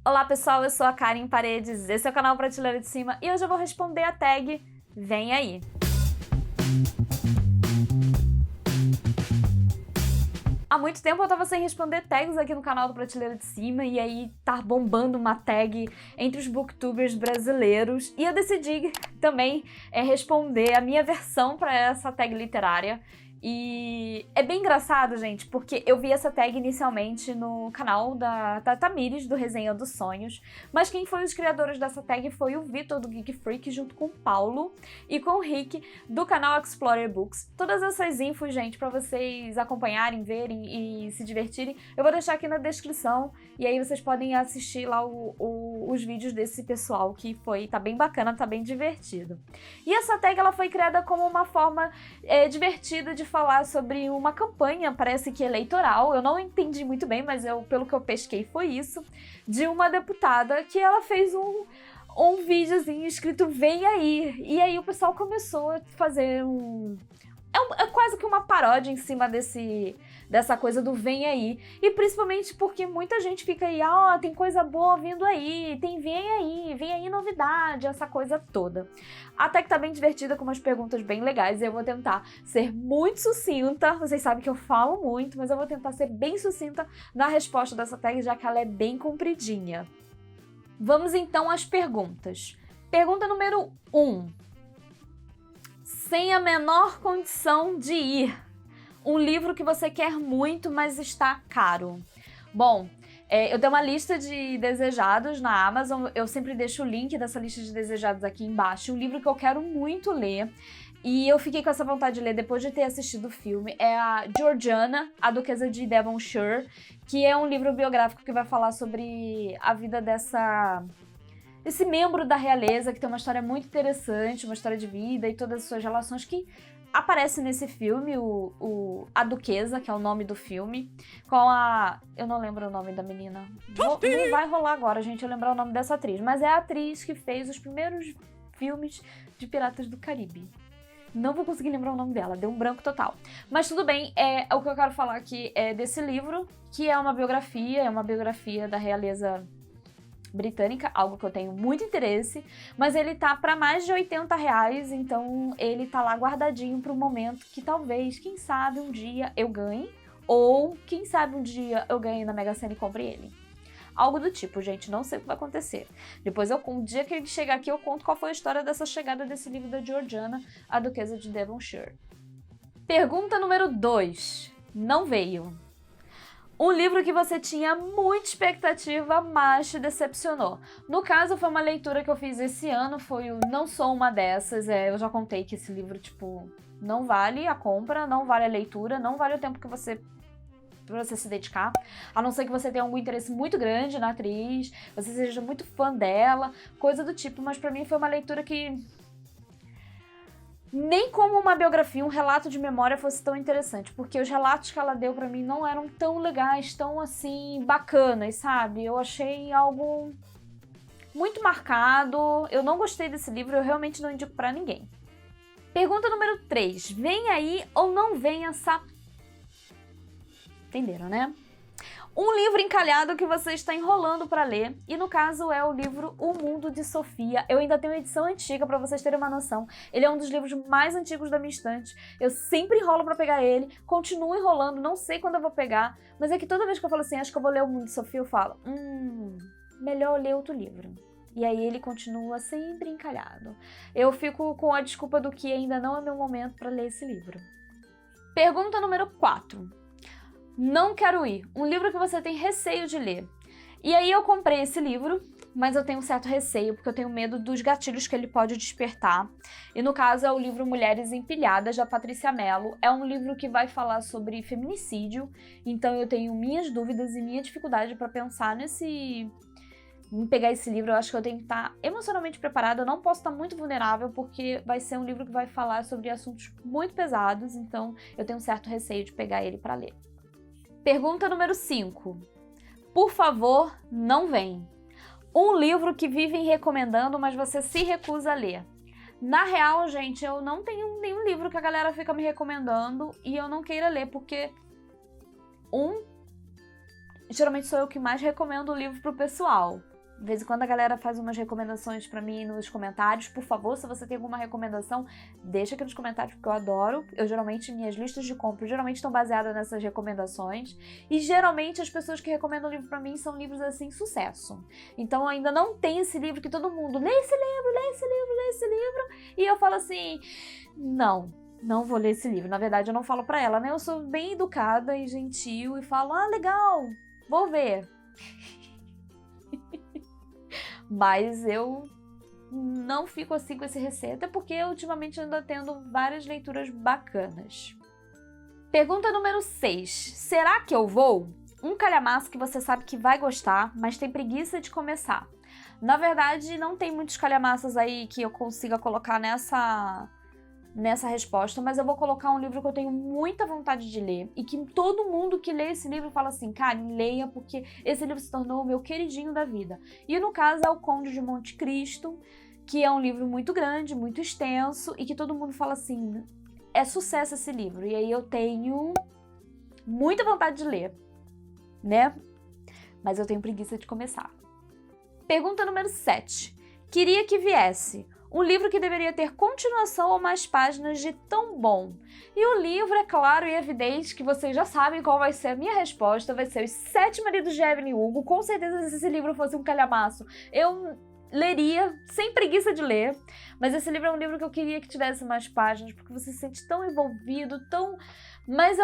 Olá pessoal, eu sou a Karen Paredes, esse é o canal Prateleira de Cima e hoje eu vou responder a tag Vem Aí. Há muito tempo eu tava sem responder tags aqui no canal do Prateleira de Cima e aí tá bombando uma tag entre os booktubers brasileiros e eu decidi também responder a minha versão para essa tag literária. E é bem engraçado, gente, porque eu vi essa tag inicialmente no canal da Tamires, do Resenha dos Sonhos, mas quem foi os criadores dessa tag foi o Vitor, do Geek Freak, junto com o Paulo e com o Rick, do canal Explorer Books. Todas essas infos, gente, pra vocês acompanharem, verem e se divertirem, eu vou deixar aqui na descrição, e aí vocês podem assistir lá os vídeos desse pessoal, que tá bem bacana, tá bem divertido. E essa tag, ela foi criada como uma forma divertida de falar sobre uma campanha, parece que eleitoral, eu não entendi muito bem, mas pelo que eu pesquei foi isso, de uma deputada que ela fez um videozinho escrito Vem Aí, e aí o pessoal começou a fazer é quase que uma paródia em cima dessa coisa do Vem Aí, e principalmente porque muita gente fica aí, tem coisa boa vindo aí, vem aí novidade, essa coisa toda. Até que tá bem divertida, com umas perguntas bem legais, e eu vou tentar ser muito sucinta, vocês sabem que eu falo muito, mas eu vou tentar ser bem sucinta na resposta dessa tag, já que ela é bem compridinha. Vamos então às perguntas. Pergunta número 1. Sem a menor condição de ir. Um livro que você quer muito, mas está caro. Bom, eu tenho uma lista de desejados na Amazon, eu sempre deixo o link dessa lista de desejados aqui embaixo. Um livro que eu quero muito ler, e eu fiquei com essa vontade de ler depois de ter assistido o filme, é a Georgiana, a Duquesa de Devonshire, que é um livro biográfico que vai falar sobre a vida desse membro da realeza, que tem uma história muito interessante, uma história de vida e todas as suas relações que aparece nesse filme, a Duquesa, que é o nome do filme, com a... eu não lembro o nome da menina. Não vai rolar agora, gente, eu lembrar o nome dessa atriz, mas é a atriz que fez os primeiros filmes de Piratas do Caribe. Não vou conseguir lembrar o nome dela, deu um branco total. Mas tudo bem, o que eu quero falar aqui é desse livro, que é uma biografia da realeza britânica, algo que eu tenho muito interesse, mas ele tá para mais de R$80, então ele tá lá guardadinho para o momento que talvez, quem sabe um dia eu ganhe, ou quem sabe um dia eu ganhe na Mega Sena e compre ele. Algo do tipo, gente, não sei o que vai acontecer. Depois, um dia que ele chegar aqui, eu conto qual foi a história dessa chegada desse livro da Georgiana, a Duquesa de Devonshire. Pergunta número 2. Não veio. Um livro que você tinha muita expectativa, mas te decepcionou. No caso, foi uma leitura que eu fiz esse ano, foi o Não Sou Uma Dessas. Eu já contei que esse livro, não vale a compra, não vale a leitura, não vale o tempo que pra você se dedicar, a não ser que você tenha algum interesse muito grande na atriz, você seja muito fã dela, coisa do tipo, mas pra mim foi uma leitura que nem como uma biografia, um relato de memória fosse tão interessante, porque os relatos que ela deu pra mim não eram tão legais, tão assim, bacanas, sabe? Eu achei algo muito marcado, eu não gostei desse livro, eu realmente não indico pra ninguém. Pergunta número 3. Vem aí ou não vem essa... Entenderam, né? Um livro encalhado que você está enrolando para ler, e no caso é o livro O Mundo de Sofia. Eu ainda tenho uma edição antiga, para vocês terem uma noção. Ele é um dos livros mais antigos da minha estante. Eu sempre enrolo para pegar ele, continuo enrolando, não sei quando eu vou pegar, mas é que toda vez que eu falo assim, acho que eu vou ler O Mundo de Sofia, eu falo, melhor ler outro livro. E aí ele continua sempre encalhado. Eu fico com a desculpa do que ainda não é meu momento para ler esse livro. Pergunta número 4. Não Quero Ir, um livro que você tem receio de ler. E aí eu comprei esse livro, mas eu tenho um certo receio, porque eu tenho medo dos gatilhos que ele pode despertar. E no caso é o livro Mulheres Empilhadas, da Patrícia Mello. É um livro que vai falar sobre feminicídio, então eu tenho minhas dúvidas e minha dificuldade para pensar em pegar esse livro. Eu acho que eu tenho que estar emocionalmente preparada, eu não posso estar muito vulnerável, porque vai ser um livro que vai falar sobre assuntos muito pesados, então eu tenho um certo receio de pegar ele para ler. Pergunta número 5. Por favor, não vem. Um livro que vivem recomendando, mas você se recusa a ler. Na real, gente, eu não tenho nenhum livro que a galera fica me recomendando e eu não queira ler, porque geralmente sou eu que mais recomendo o livro pro pessoal. De vez em quando a galera faz umas recomendações pra mim nos comentários. Por favor, se você tem alguma recomendação, deixa aqui nos comentários, porque eu adoro. Minhas listas de compra geralmente estão baseadas nessas recomendações. E geralmente as pessoas que recomendam livro pra mim são livros assim, sucesso. Então ainda não tem esse livro que todo mundo lê esse livro, lê esse livro, lê esse livro. E eu falo assim, não vou ler esse livro. Na verdade, eu não falo pra ela, né? Eu sou bem educada e gentil e falo, legal, vou ver. Mas eu não fico assim com esse receio, até porque ultimamente ando tendo várias leituras bacanas. Pergunta número 6. Será que eu vou? Um calhamaço que você sabe que vai gostar, mas tem preguiça de começar. Na verdade, não tem muitos calhamaços aí que eu consiga colocar nessa resposta, mas eu vou colocar um livro que eu tenho muita vontade de ler e que todo mundo que lê esse livro fala assim, Karen, leia porque esse livro se tornou o meu queridinho da vida. E no caso é O Conde de Monte Cristo, que é um livro muito grande, muito extenso e que todo mundo fala assim, é sucesso esse livro. E aí eu tenho muita vontade de ler, né? Mas eu tenho preguiça de começar. Pergunta número 7. Queria que viesse um livro que deveria ter continuação ou mais páginas de tão bom. E o livro, é claro e evidente que vocês já sabem qual vai ser a minha resposta, vai ser Os Sete Maridos de Evelyn Hugo. Com certeza, se esse livro fosse um calhamaço, eu leria, sem preguiça de ler. Mas esse livro é um livro que eu queria que tivesse mais páginas, porque você se sente tão envolvido, Mas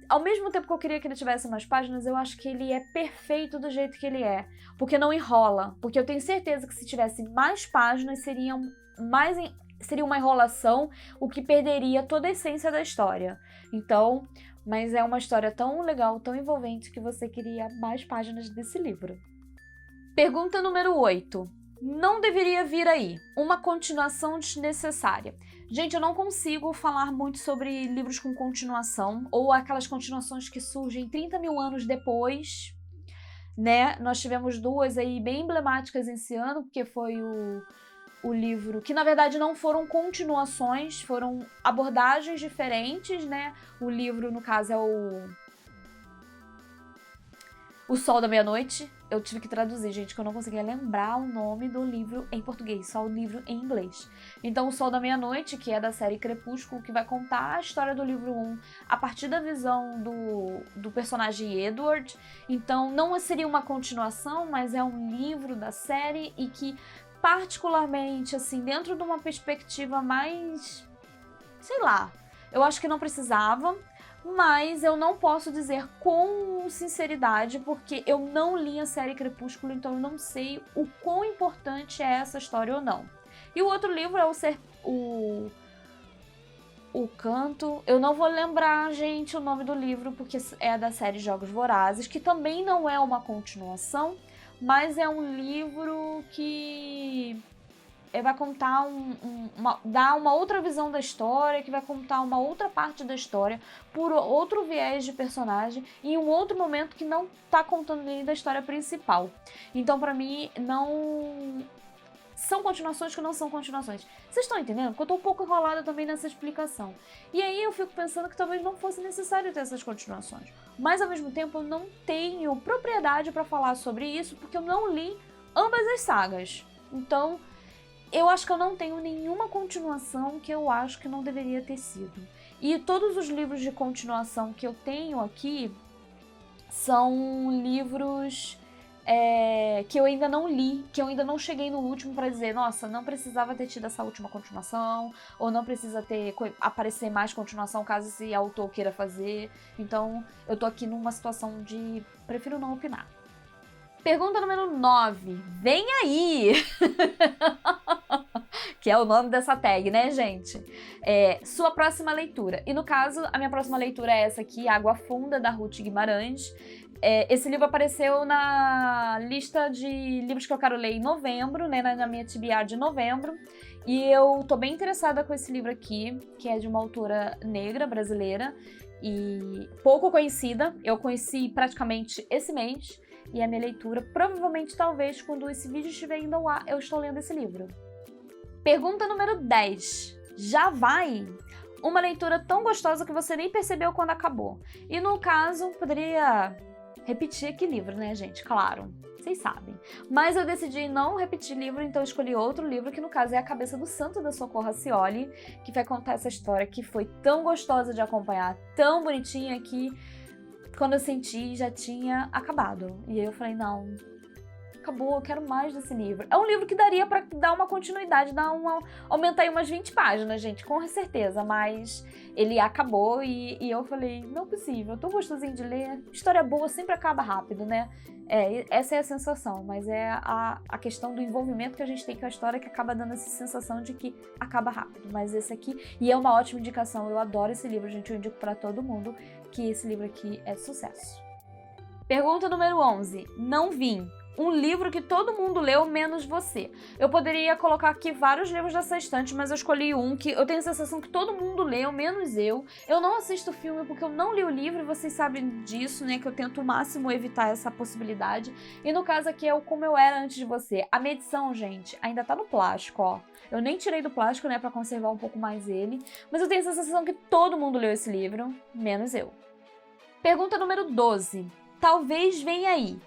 ao mesmo tempo que eu queria que ele tivesse mais páginas, eu acho que ele é perfeito do jeito que ele é. Porque não enrola. Porque eu tenho certeza que se tivesse mais páginas, seria uma enrolação, o que perderia toda a essência da história. Então, mas é uma história tão legal, tão envolvente, que você queria mais páginas desse livro. Pergunta número 8. Não deveria vir aí. Uma continuação desnecessária. Gente, eu não consigo falar muito sobre livros com continuação, ou aquelas continuações que surgem 30 mil anos depois, né? Nós tivemos duas aí bem emblemáticas esse ano, porque foi o livro, que na verdade não foram continuações, foram abordagens diferentes, né? O livro, no caso, é O Sol da Meia-Noite. Eu tive que traduzir, gente, que eu não conseguia lembrar o nome do livro em português, só o livro em inglês. Então, O Sol da Meia-Noite, que é da série Crepúsculo, que vai contar a história do livro 1 a partir da visão do personagem Edward. Então, não seria uma continuação, mas é um livro da série e que, particularmente, assim, dentro de uma perspectiva mais, sei lá, eu acho que não precisava, mas eu não posso dizer com sinceridade, porque eu não li a série Crepúsculo, então eu não sei o quão importante é essa história ou não. E o outro livro é o Canto. Eu não vou lembrar, gente, o nome do livro, porque é da série Jogos Vorazes, que também não é uma continuação, mas é um livro que vai contar dar uma outra visão da história, que vai contar uma outra parte da história por outro viés de personagem em um outro momento que não tá contando nem da história principal. Então, pra mim, não são continuações que não são continuações. Vocês estão entendendo? Porque eu tô um pouco enrolada também nessa explicação. E aí eu fico pensando que talvez não fosse necessário ter essas continuações. Mas, ao mesmo tempo, eu não tenho propriedade pra falar sobre isso, porque eu não li ambas as sagas. Então, eu acho que eu não tenho nenhuma continuação que eu acho que não deveria ter sido. E todos os livros de continuação que eu tenho aqui são livros que eu ainda não li, que eu ainda não cheguei no último pra dizer, nossa, não precisava ter tido essa última continuação, ou não precisa aparecer mais continuação caso esse autor queira fazer. Então, eu tô aqui numa situação de prefiro não opinar. Pergunta número 9. Vem aí! Que é o nome dessa tag, né, gente? Sua próxima leitura. E no caso, a minha próxima leitura é essa aqui, Água Funda, da Ruth Guimarães. Esse livro apareceu na lista de livros que eu quero ler em novembro, né, na minha TBR de novembro. E eu tô bem interessada com esse livro aqui, que é de uma autora negra, brasileira, e pouco conhecida. Eu conheci praticamente esse mês. E a minha leitura, provavelmente, talvez, quando esse vídeo estiver indo ao ar, eu estou lendo esse livro. Pergunta número 10. Já vai? Uma leitura tão gostosa que você nem percebeu quando acabou. E no caso, poderia repetir que livro, né, gente? Claro, vocês sabem. Mas eu decidi não repetir livro, então eu escolhi outro livro, que no caso é A Cabeça do Santo, da Socorro Racioli, que vai contar essa história que foi tão gostosa de acompanhar, tão bonitinha, que quando eu senti já tinha acabado. E aí eu falei, não, acabou, eu quero mais desse livro. É um livro que daria pra dar uma continuidade, aumentar aí umas 20 páginas, gente, com certeza, mas ele acabou e eu falei, não é possível, tão gostosinho de ler, história boa sempre acaba rápido, né? Essa é a sensação, mas é a questão do envolvimento que a gente tem com a história que acaba dando essa sensação de que acaba rápido, mas esse aqui, e é uma ótima indicação, eu adoro esse livro, gente, eu indico pra todo mundo que esse livro aqui é sucesso. Pergunta número 11, não vim. Um livro que todo mundo leu, menos você. Eu poderia colocar aqui vários livros dessa estante, mas eu escolhi um que eu tenho a sensação que todo mundo leu, menos eu. Eu não assisto filme porque eu não li o livro, e vocês sabem disso, né? Que eu tento o máximo evitar essa possibilidade. E no caso aqui é o Como Eu Era Antes de Você. A minha edição, gente, ainda tá no plástico, ó. Eu nem tirei do plástico, né? Pra conservar um pouco mais ele. Mas eu tenho a sensação que todo mundo leu esse livro, menos eu. Pergunta número 12. Talvez venha aí.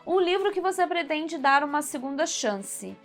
Um livro que você pretende dar uma segunda chance.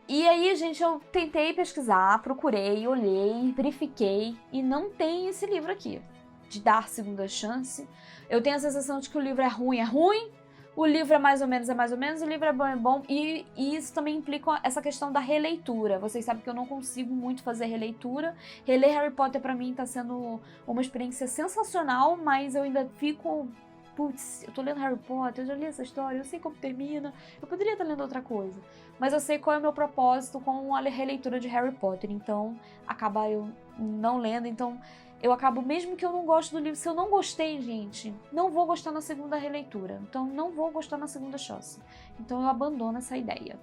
E aí, gente, eu tentei pesquisar, procurei, olhei, verifiquei e não tem esse livro aqui, de dar segunda chance. Eu tenho a sensação de que o livro é ruim, o livro é mais ou menos, o livro é bom, e isso também implica essa questão da releitura. Vocês sabem que eu não consigo muito fazer releitura. Reler Harry Potter pra mim tá sendo uma experiência sensacional, mas eu ainda fico... Putz, eu tô lendo Harry Potter, eu já li essa história, eu sei como termina, eu poderia estar lendo outra coisa. Mas eu sei qual é o meu propósito com a releitura de Harry Potter, então acaba eu não lendo, então eu acabo, mesmo que eu não goste do livro, se eu não gostei, gente, não vou gostar na segunda releitura, então não vou gostar na segunda chance. Então eu abandono essa ideia.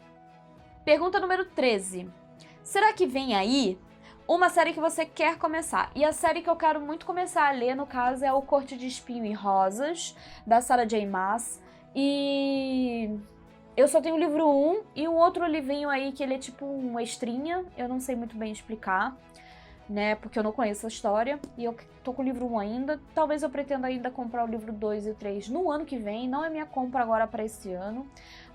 Pergunta número 13. Será que vem aí uma série que você quer começar? E a série que eu quero muito começar a ler, no caso, é O Corte de Espinho e Rosas, da Sarah J. Maas. E eu só tenho o livro 1 e um outro livrinho aí que ele é tipo uma extrinha, eu não sei muito bem explicar, né, porque eu não conheço a história, e eu tô com o livro 1 ainda. Talvez eu pretenda ainda comprar o livro 2 e o 3 no ano que vem, não é minha compra agora para esse ano,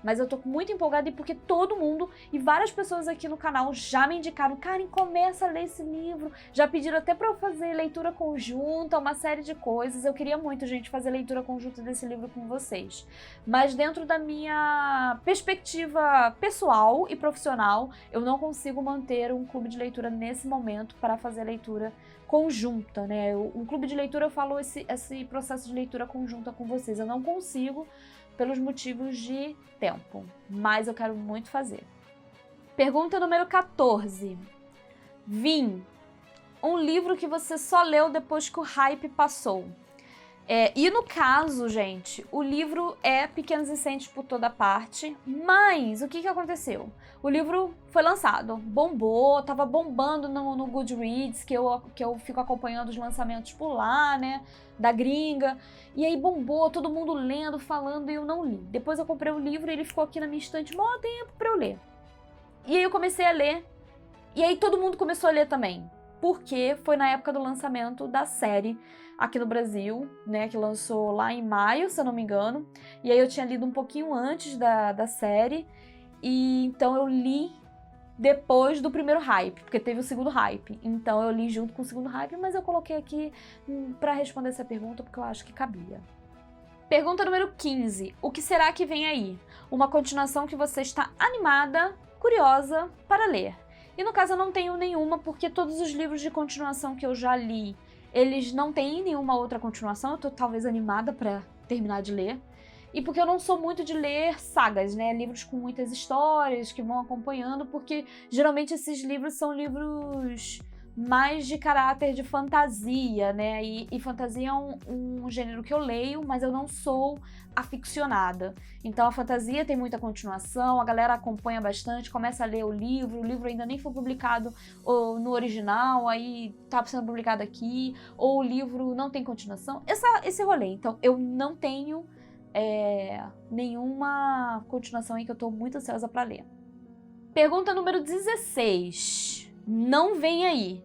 mas eu tô muito empolgada, e porque todo mundo e várias pessoas aqui no canal já me indicaram, Karen, começa a ler esse livro, já pediram até pra eu fazer leitura conjunta, uma série de coisas. Eu queria muito, gente, fazer leitura conjunta desse livro com vocês, mas dentro da minha perspectiva pessoal e profissional, eu não consigo manter um clube de leitura nesse momento para fazer leitura conjunta, né? Um clube de leitura, eu falo esse processo de leitura conjunta com vocês, eu não consigo pelos motivos de tempo, mas eu quero muito fazer. Pergunta número 14. Vim. Um livro que você só leu depois que o hype passou. E no caso, gente, o livro é Pequenos Incêndios por Toda Parte, mas o que aconteceu? O livro foi lançado, bombou, tava bombando no Goodreads, que eu fico acompanhando os lançamentos por lá, né, da gringa, e aí bombou, todo mundo lendo, falando, e eu não li. Depois eu comprei o livro e ele ficou aqui na minha estante mó tempo pra eu ler. E aí eu comecei a ler, e aí todo mundo começou a ler também, porque foi na época do lançamento da série aqui no Brasil, né, que lançou lá em maio, se eu não me engano, e aí eu tinha lido um pouquinho antes da série, e então eu li depois do primeiro hype, porque teve o segundo hype, então eu li junto com o segundo hype, mas eu coloquei aqui pra responder essa pergunta porque eu acho que cabia. Pergunta número 15. O que será que vem aí? Uma continuação que você está animada, curiosa para ler. E no caso eu não tenho nenhuma, porque todos os livros de continuação que eu já li, eles não têm nenhuma outra continuação, eu tô talvez animada pra terminar de ler. E porque eu não sou muito de ler sagas, né, livros com muitas histórias que vão acompanhando, porque geralmente esses livros são livros mais de caráter de fantasia, né, e fantasia é um gênero que eu leio, mas eu não sou aficionada. Então a fantasia tem muita continuação, a galera acompanha bastante, começa a ler o livro ainda nem foi publicado no original, aí tá sendo publicado aqui, ou o livro não tem continuação, esse rolê. Então eu não tenho nenhuma continuação aí que eu tô muito ansiosa pra ler. Pergunta número 16. Não vem aí.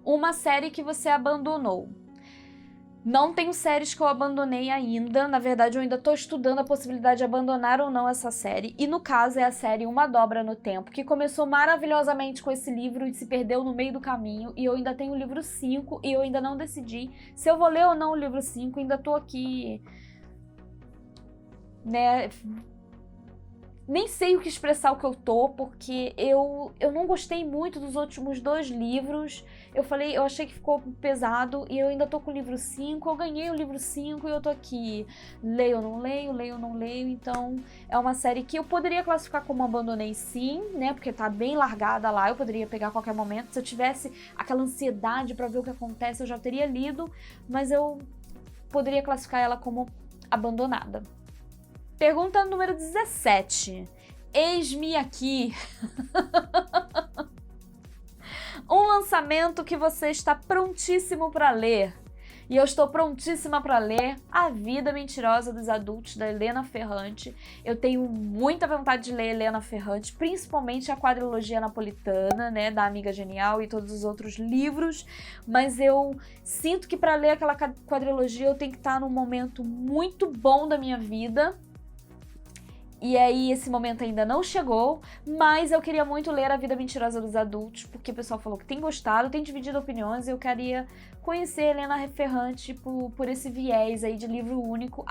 Uma série que você abandonou. Não tenho séries que eu abandonei ainda, na verdade eu ainda tô estudando a possibilidade de abandonar ou não essa série, e no caso é a série Uma Dobra no Tempo, que começou maravilhosamente com esse livro e se perdeu no meio do caminho, e eu ainda tenho o livro 5 e eu ainda não decidi se eu vou ler ou não o livro 5, ainda tô aqui, né, nem sei o que expressar o que eu tô, porque eu não gostei muito dos últimos 2 livros. Eu achei que ficou pesado e eu ainda tô com o livro 5. Eu ganhei o livro 5 e eu tô aqui. Leio ou não leio, leio ou não leio. Então é uma série que eu poderia classificar como abandonei sim, né? Porque tá bem largada lá, eu poderia pegar a qualquer momento. Se eu tivesse aquela ansiedade pra ver o que acontece, eu já teria lido. Mas eu poderia classificar ela como abandonada. Pergunta número 17. Eis-me aqui. Um lançamento que você está prontíssimo para ler. E eu estou prontíssima para ler A Vida Mentirosa dos Adultos, da Helena Ferrante. Eu tenho muita vontade de ler Helena Ferrante, principalmente a quadrilogia napolitana, né, da Amiga Genial e todos os outros livros, mas eu sinto que para ler aquela quadrilogia eu tenho que estar num momento muito bom da minha vida. E aí esse momento ainda não chegou, mas eu queria muito ler A Vida Mentirosa dos Adultos, porque o pessoal falou que tem gostado, tem dividido opiniões, e eu queria conhecer Helena Ferrante por esse viés aí de livro único,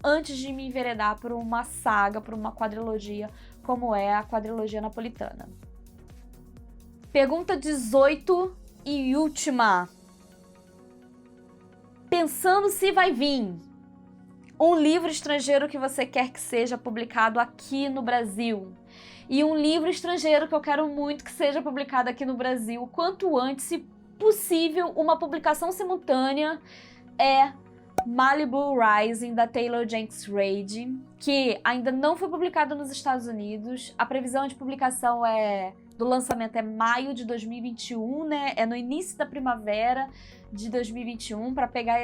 antes de me enveredar por uma saga, por uma quadrilogia, como é a quadrilogia napolitana. Pergunta 18 e última. Pensando se vai vir um livro estrangeiro que você quer que seja publicado aqui no Brasil. E um livro estrangeiro que eu quero muito que seja publicado aqui no Brasil, quanto antes, se possível, uma publicação simultânea, é Malibu Rising, da Taylor Jenkins Reid, que ainda não foi publicado nos Estados Unidos. A previsão de publicação do lançamento é maio de 2021, né? É no início da primavera de 2021, para pegar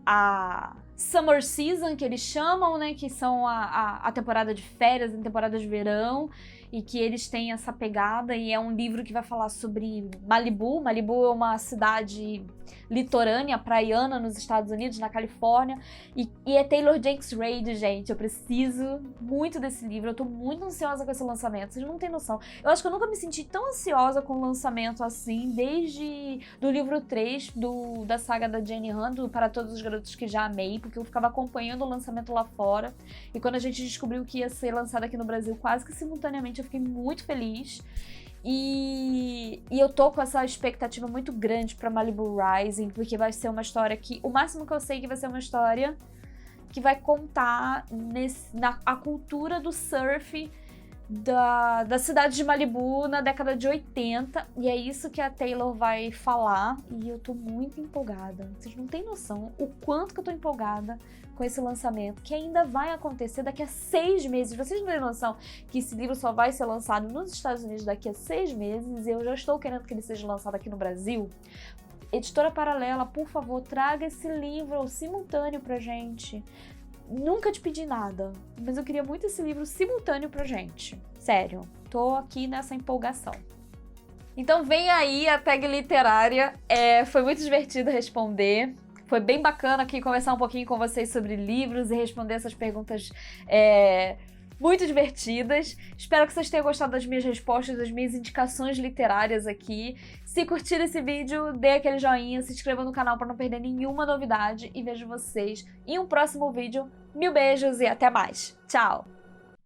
a Summer Season, que eles chamam, né, que são a temporada de férias, a temporada de verão, e que eles têm essa pegada, e é um livro que vai falar sobre Malibu. Malibu é uma cidade litorânea, praiana, nos Estados Unidos, na Califórnia, e é Taylor Jenkins Reid, gente. Eu preciso muito desse livro, eu tô muito ansiosa com esse lançamento, vocês não têm noção. Eu acho que eu nunca me senti tão ansiosa com o lançamento assim, desde do livro 3 da saga da Jenny Han, do Para Todos os Garotos que Já Amei, porque eu ficava acompanhando o lançamento lá fora, e quando a gente descobriu que ia ser lançado aqui no Brasil quase que simultaneamente, eu fiquei muito feliz. E eu tô com essa expectativa muito grande pra Malibu Rising, porque vai ser uma história que, o máximo que eu sei, que vai ser uma história que vai contar a cultura do surf da cidade de Malibu na década de 80, e é isso que a Taylor vai falar, e eu tô muito empolgada. Vocês não têm noção o quanto que eu tô empolgada com esse lançamento, que ainda vai acontecer daqui a 6 meses. Vocês não têm noção que esse livro só vai ser lançado nos Estados Unidos daqui a 6 meses, e eu já estou querendo que ele seja lançado aqui no Brasil. Editora Paralela, por favor, traga esse livro simultâneo pra gente. Nunca te pedi nada, mas eu queria muito esse livro simultâneo pra gente. Sério, tô aqui nessa empolgação. Então vem aí a tag literária. Foi muito divertido responder. Foi bem bacana aqui conversar um pouquinho com vocês sobre livros e responder essas perguntas muito divertidas. Espero que vocês tenham gostado das minhas respostas, das minhas indicações literárias aqui. Se curtir esse vídeo, dê aquele joinha, se inscreva no canal para não perder nenhuma novidade, e vejo vocês em um próximo vídeo. Mil beijos e até mais. Tchau!